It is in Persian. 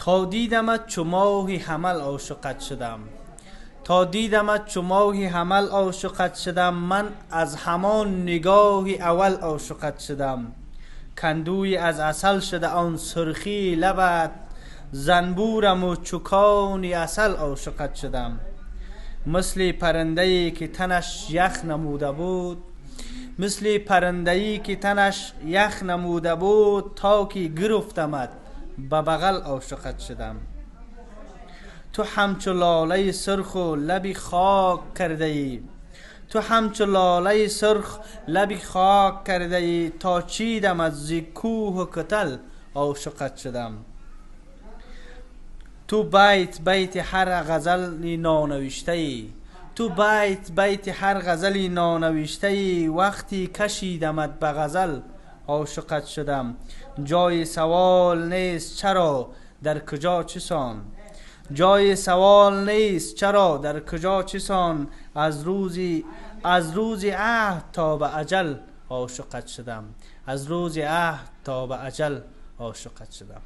تا دیدمت چو ماه حمل عاشقت شدم. تا دیدمت چو ماه حمل عاشقت شدم. من از همان نگاه اول عاشقت شدم. کندوی از عسل شده آن سرخی لبت. زنبورم و چوکان عسل عاشقت شدم. مثل پرنده‌ای که تنش یخ نموده بود. مثل پرنده‌ای که تنش یخ نموده بود. تا که گرفتمت به بغل عاشقت شدم. تو همچو لاله سرخ و لبی خاک کرده ای. تو همچو لاله سرخ لبی خاک کرده ای. تا چیدم از کوه و کتل عاشقت شدم. تو بیت بیت هر غزلی نانوشته ای. تو بیت بیت هر غزلی نانوشته ای. وقتی کشیدمت به غزل عاشقت شدم. جای سوال نیست چرا در کجا چسان. جای سوال نیست چرا در کجا چسان. از روز عهد تا به اجل عاشقت شدم. از روز عهد تا به اجل عاشقت شدم.